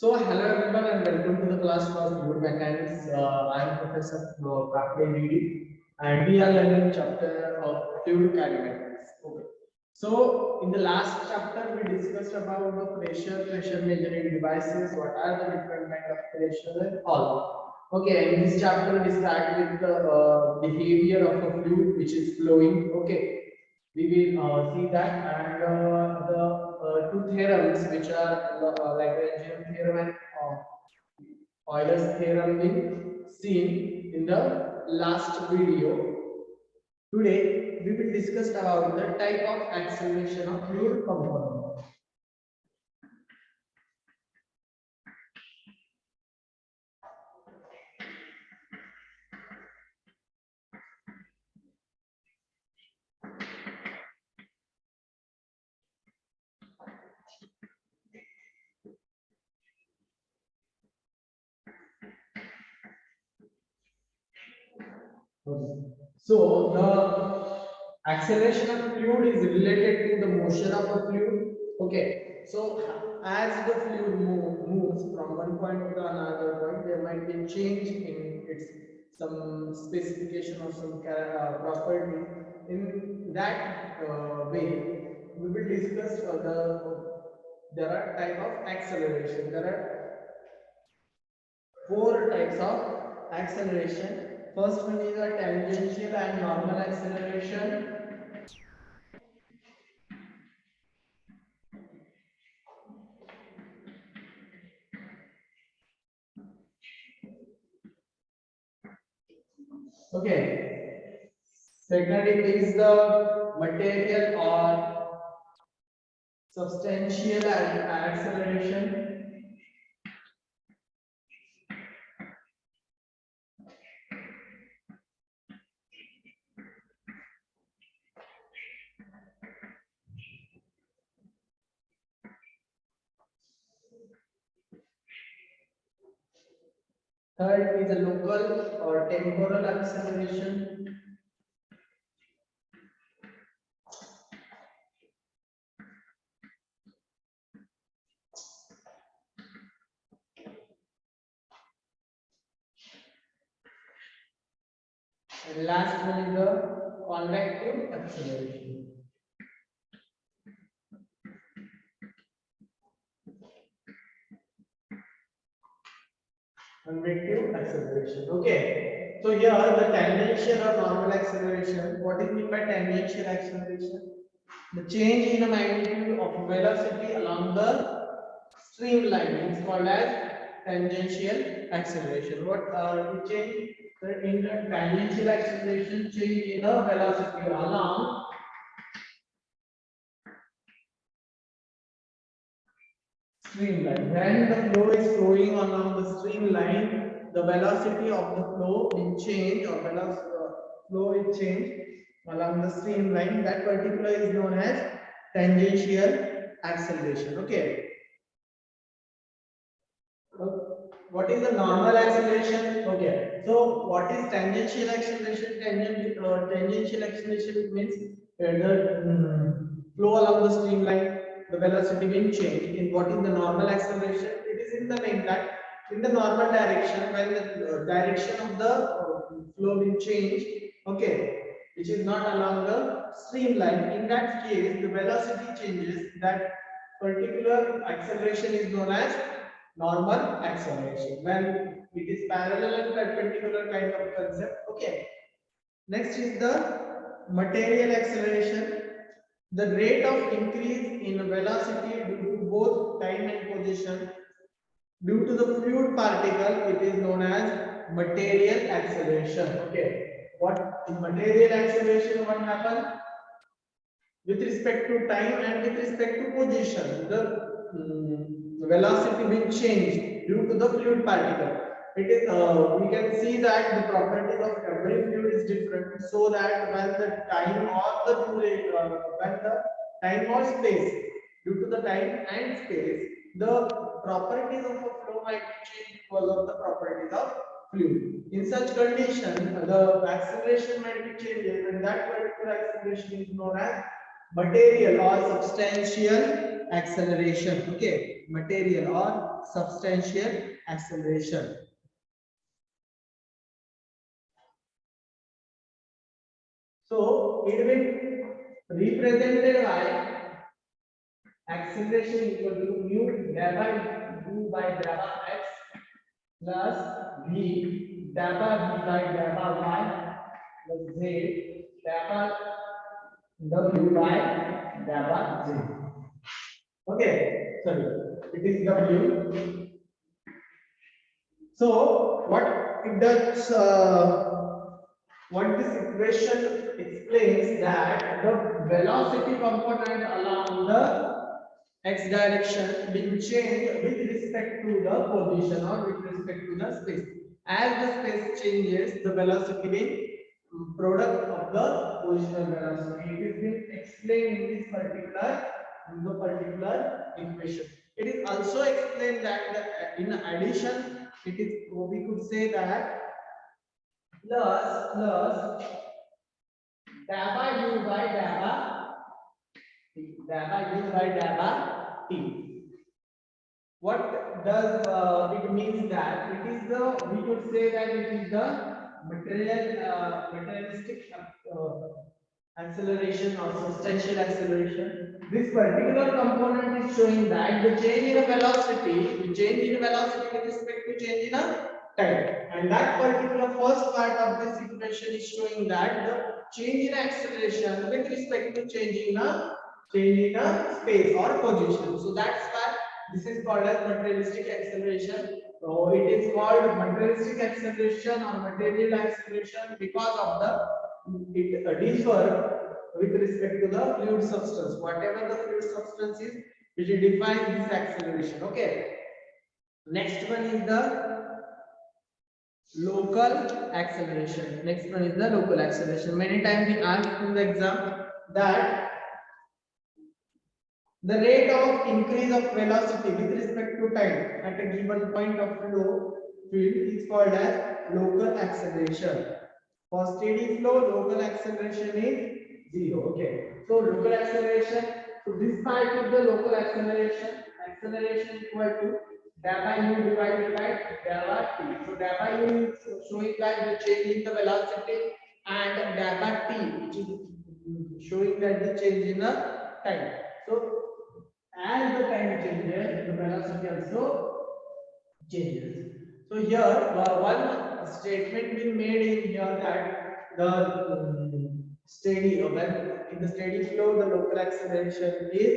Hello everyone and welcome to the class for fluid mechanics. I am Professor Kakde Didi and we are learning chapter of fluid kinematics. Okay. So, in the last chapter, we discussed about the pressure measuring devices, what are the different kind of pressure and all. Okay, in this chapter, we start with the behavior of a fluid which is flowing. Okay, we will see that and the two theorems which are Lagrangian theorem and Euler's theorem will seen in the last video. Today we will discuss about the type of acceleration of fluid component. So the acceleration of fluid is related to the motion of a fluid. Okay. So as the fluid moves from one point to another point, there might be change in its some specification or some property. In that way, we will discuss there are type of acceleration. There are four types of acceleration. First one is a tangential and normal acceleration. Okay. Second is the material or substantial acceleration. Third is a local or temporal acceleration. And last one is the convective acceleration. Convective acceleration. Okay. So here the tangential or normal acceleration. What is meant by tangential acceleration? The change in the magnitude of velocity along the streamline is called as tangential acceleration. What the change in the tangential acceleration, change in the velocity along streamline. When the flow is flowing along the streamline, the velocity of the flow will change, or flow will change along the streamline. That particular is known as tangential acceleration. Okay. What is the normal acceleration? Okay. So what is tangential acceleration? Tangential acceleration means the flow along the streamline, the velocity will change. In what is the normal acceleration? It is in the name that in the normal direction, when the direction of the flow will change, okay, which is not along the streamline. In that case, the velocity changes. That particular acceleration is known as normal acceleration. When it is parallel and perpendicular kind of concept. Okay. Next is the material acceleration. The rate of increase in velocity due to both time and position due to the fluid particle, it is known as material acceleration. Okay. What in material acceleration, what happens? With respect to time and with respect to position, the velocity will change due to the fluid particle. It is we can see that the properties of every fluid is different, so that when the time or the duration, when the time or space, due to the time and space, the properties of a flow might change because of the properties of fluid. In such condition, the acceleration might be changes, and that particular acceleration is known as material or substantial acceleration. Okay, material or substantial acceleration. So it will represented by acceleration equal to mu delta u by delta x plus v delta v by delta y plus z delta w by delta z. Okay, sorry, it is w. So what it does, what this equation explains that the velocity component along the x direction will change with respect to the position or with respect to the space. As the space changes, the velocity will product of the positional velocity. It is been explained in this particular equation. It is also explained that in addition, it is we could say that plus delta u by delta t, delta u by delta t. What does it means that it is the, we could say that it is the materialistic acceleration or substantial acceleration. This particular component is showing that the change in a velocity, the change in velocity with respect to change in a time, and that particular first part of this equation is showing that the change in acceleration with respect to change in a space or position. So that's why this is called as materialistic acceleration. So it is called materialistic acceleration or material acceleration because of the it differ with respect to the fluid substance. Whatever the fluid substance is, it will define this acceleration. Okay. Next one is the local acceleration. Next one is the local acceleration. Many times we ask in the exam that the rate of increase of velocity with respect to time at a given point of flow field is called as local acceleration. For steady flow, local acceleration is 0. Okay. So local acceleration. So this part of the local acceleration equal to delta u divided by delta t. So delta u is showing that the change in the velocity, and delta t, which is showing that the change in the time. So as the time changes, the velocity also changes. So here, one statement been made in here that the steady, when in the steady flow, the local acceleration is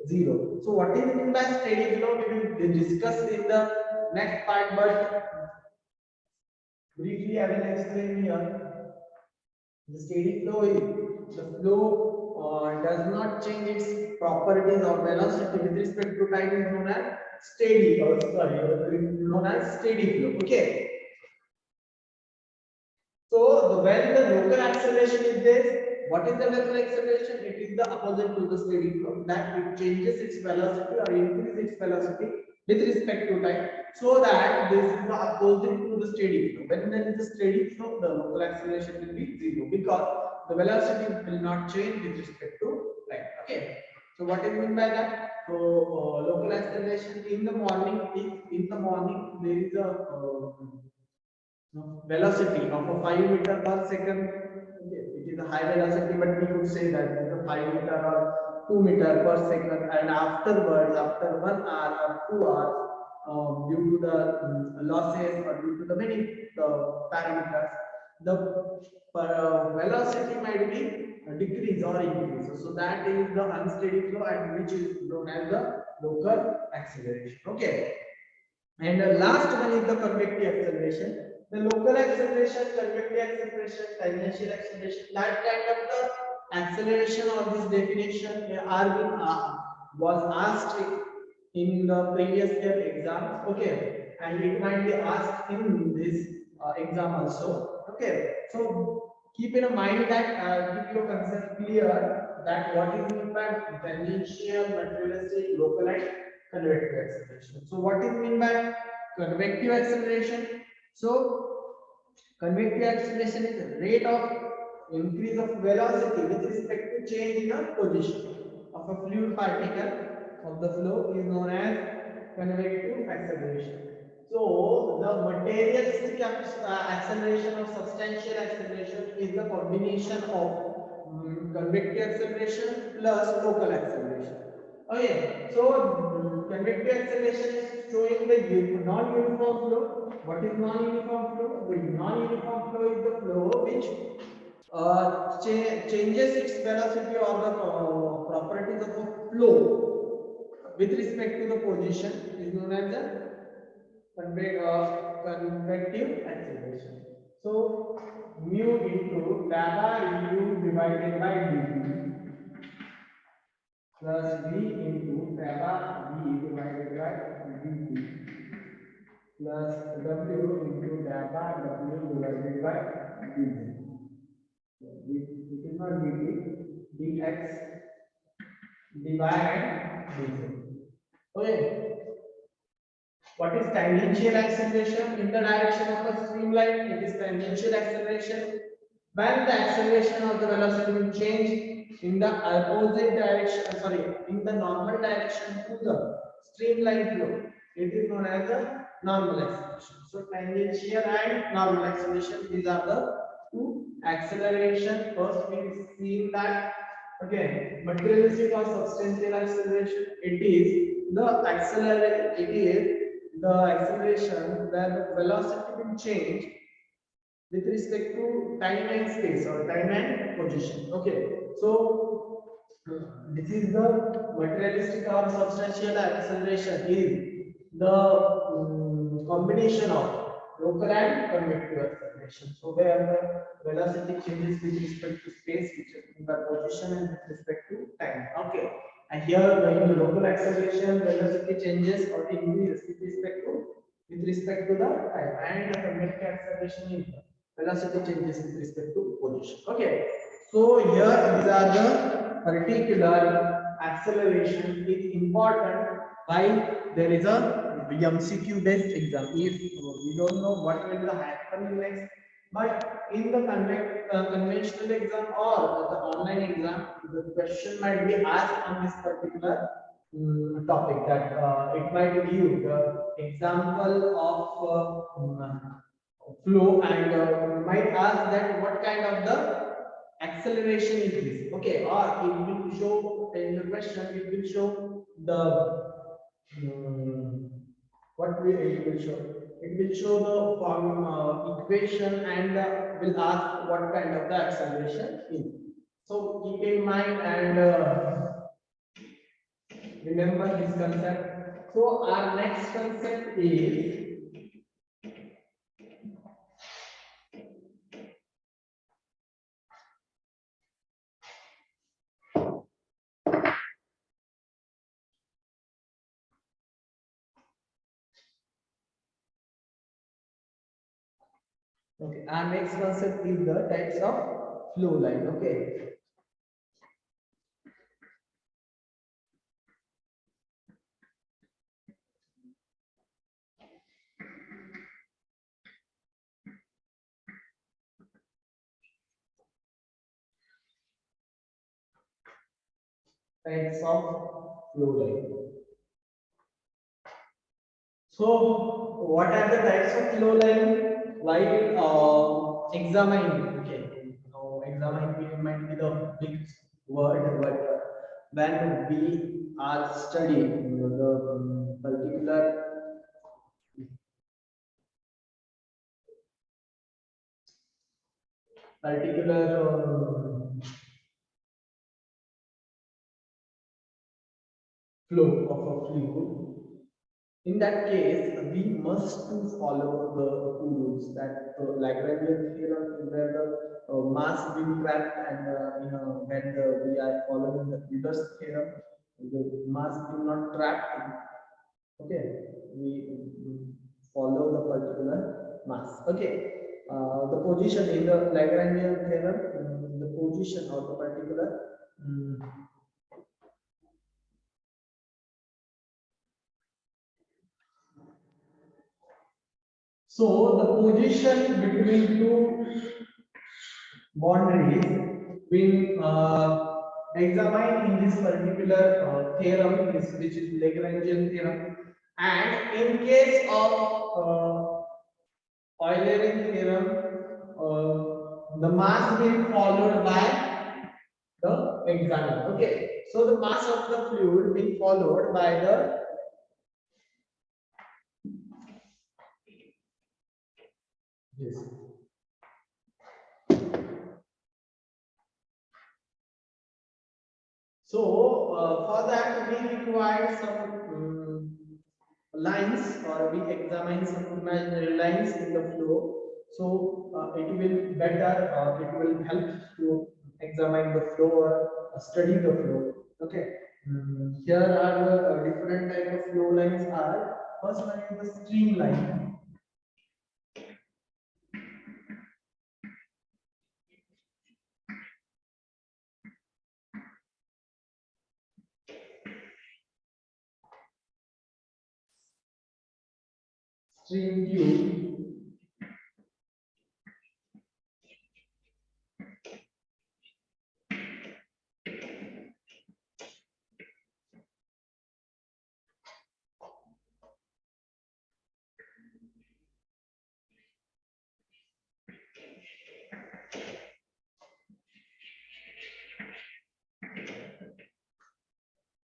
0. So what is meant by steady flow? We will discuss in the next part, but briefly I will explain here. The steady flow is the flow does not change its properties of velocity with respect to time is known as steady, or sorry, known as steady flow. Okay. So when the local acceleration is this, what is the local acceleration? It is the opposite to the steady flow, that it changes its velocity or increases its velocity with respect to time, so that this is the opposite to the steady flow. When there is a steady flow, the local acceleration will be 0 because the velocity will not change with respect to time. Okay. So what is meant by that? So local acceleration in the morning, there is a velocity of a 5 meter per second. Okay, it is a high velocity, but we could say that it is a 5 meter or 2 meter per second, and afterwards, after 1 hour or 2 hours, due to the losses or due to the many parameters, the velocity might be decrease or increase. So that is the unsteady flow, and which is known as the local acceleration. Okay. And the last one is the convective acceleration. The local acceleration, convective acceleration, tangential acceleration, that kind of the acceleration or this definition was asked in the previous year exam. Okay, and it might be asked in this exam also. Okay, so keep in mind that keep your concept clear that what is meant by tangential, materialistic, local, and convective acceleration. So what is meant by convective acceleration? So convective acceleration is the rate of increase of velocity with respect to change in a position of a fluid particle of the flow is known as convective acceleration. So the materialistic acceleration or substantial acceleration is the combination of convective acceleration plus local acceleration. Okay, so convective acceleration is showing the non-uniform flow. What is non-uniform flow? The non-uniform flow is the flow which changes its velocity or the properties of a flow with respect to the position is known as the convective acceleration. So mu into gamma u divided by dt plus v into gamma v divided by dt plus w into gamma w divided by dt. It is not dt, dx, dy and dz. Okay. What is tangential acceleration in the direction of a streamline? It is tangential acceleration when the acceleration of the velocity will change in the opposite direction, in the normal direction to the streamline flow. It is known as the normal acceleration. So tangential and normal acceleration, these are the two acceleration. First we see that again materialistic or substantial acceleration. It is the acceleration where the velocity will change with respect to time and space or time and position. Okay, so this is the materialistic or substantial acceleration is the combination of local and convective acceleration. So where the velocity changes with respect to space, which is the position, and with respect to time. Okay, and here in the local acceleration, velocity changes or increases with respect to the time, and the convective acceleration is velocity changes with respect to position. Okay, so here these are the particular acceleration is important while there is a MCQ based exam. If we don't know what will happen next, but in the conventional exam or the online exam, the question might be asked on this particular topic. That it might give the example of flow and might ask that what kind of the acceleration is this. Okay, or it will show in the question, it will show the what will it will show? It will show the form equation and will ask what kind of the acceleration is. So keep in mind and remember this concept. So our next concept is okay. Our next concept is the types of flow line. Okay. Types of flow line. So, what are the types of flow line? While examine, okay, now examine might be the big word, but when we are studying the particular flow of a fluid, in that case, we must to follow the two rules that Lagrangian theorem where the mass being trapped and when we are following the Euler's theorem, the mass being not trapped. Okay, we follow the particular mass. Okay, the position in the Lagrangian theorem, the position of the particular so the position between two boundaries being examined in this particular theorem, which is Lagrangian theorem. And in case of Eulerian theorem, the mass being followed by the examiner. Okay, so the mass of the fluid being followed by the yes. So for that we require some lines, or we examine some imaginary lines in the flow. So it will better, it will help to examine the flow or study the flow. Okay. Here are the different type of flow lines are. First one is the streamline. Stream tube.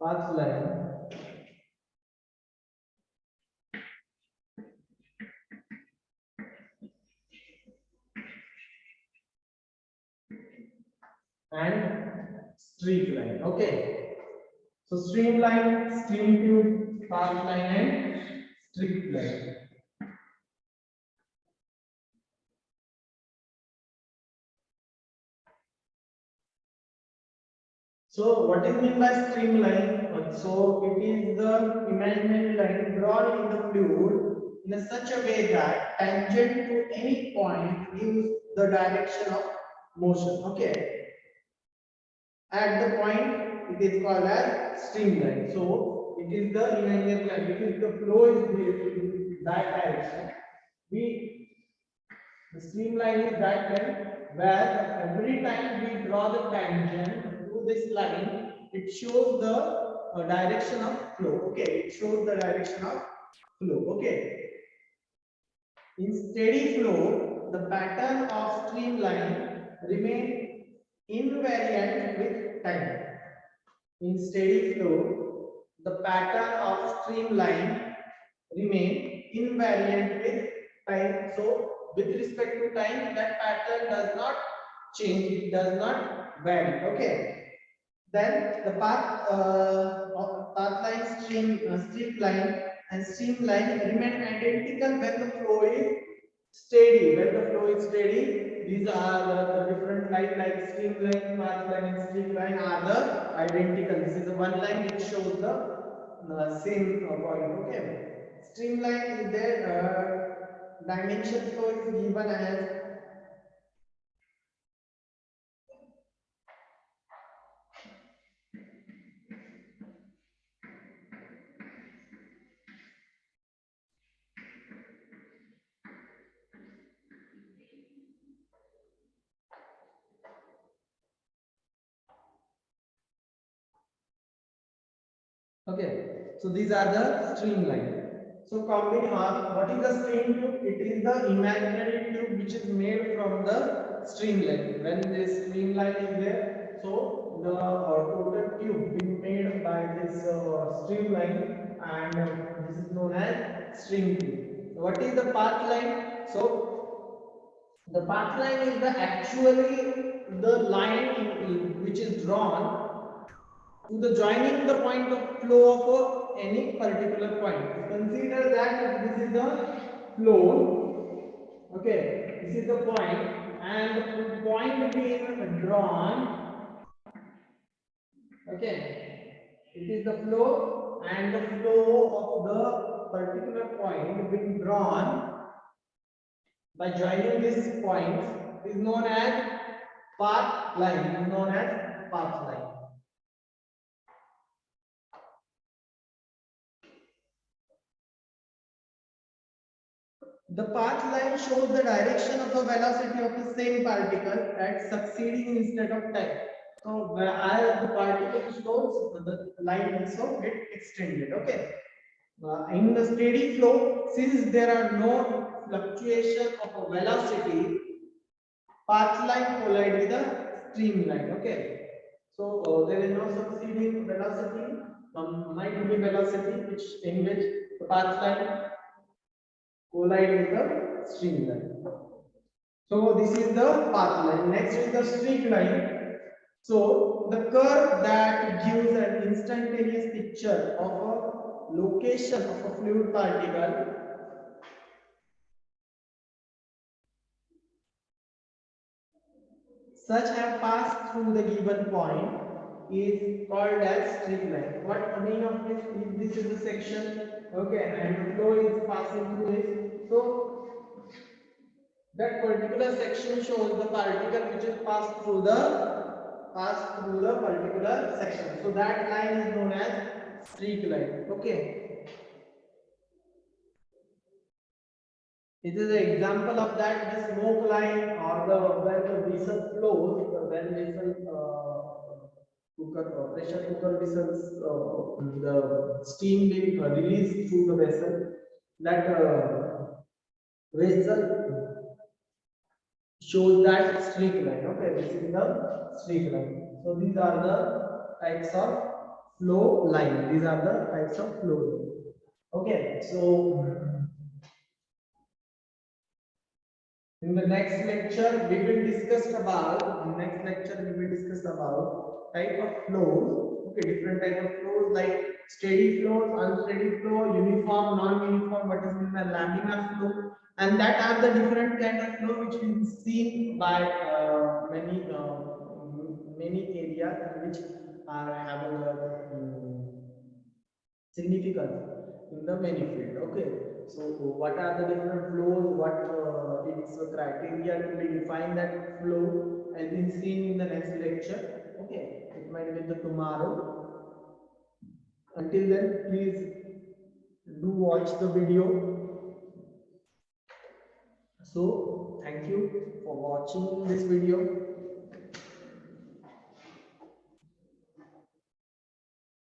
Path line. And streak line. Okay. So streamline, stream tube, path line, and streak line. So what is meant by streamline? So it is the imaginary line drawn in the fluid in such a way that tangent to any point gives the direction of motion. Okay. At the point it is called as streamline. So it is the imaginary line. It is the flow is in that direction. The streamline is that line where every time we draw the tangent to this line, it shows the direction of flow. Okay, it shows the direction of flow. Okay. In steady flow, the pattern of streamline remain invariant with time. In steady flow, the pattern of streamline remain invariant with time. So with respect to time, that pattern does not change, it does not vary. Okay. Then the path line, streamline and streamline remain identical when the flow is steady. When the flow is steady, these are the different line like streamline, path line, and streamline are the identical. This is the one line which shows the same point. Okay. Streamline is there. Dimension flow is given as okay. So these are the streamline. So combine what is the stream tube? It is the imaginary tube which is made from the streamline. When this streamline is there, so the total tube being made by this streamline, and this is known as stream tube. What is the path line? So the path line is the actually the line which is drawn to the joining the point of flow of any particular point. Consider that this is the flow. Okay, this is the point, and the point being drawn. Okay, it is the flow, and the flow of the particular point being drawn by joining these points is known as path line. Is known as path line. The path line shows the direction of the velocity of the same particle at succeeding instant of time. So as the particle slows, the line also get extended. Okay. In the steady flow, since there are no fluctuation of a velocity, path line collide with the streamline. Okay. So there is no succeeding velocity. Might be velocity which in which the path line collide with the streamline. So this is the path line. Next is the streak line. So the curve that gives an instantaneous picture of a location of a fluid particle such have passed through the given point is called as streak line. What I mean of this is this is the section, okay, and the flow is passing through this. So that particular section shows the particle which is passed through the particular section. So that line is known as streak line. Okay. It is an example of that the smoke line or the when the vessel flows, when vessel cooker pressure cooker vessels the steam being released through the vessel, that vessel shows that streak line. Okay, this is the streak line. So these are the types of flow line. These are the types of flow line. Okay, so in the next lecture, we will discuss about type of flows. Okay, different type of flows like steady flows, unsteady flow, uniform, non-uniform, what is meant by laminar flow, and that are the different kind of flow which is seen by many areas which are having a significance in the many field. Okay, so what are the different flows, what its criteria to be defined that flow has been seen in the next lecture. Okay, it might be the tomorrow. Until then, please do watch the video. So thank you for watching this video.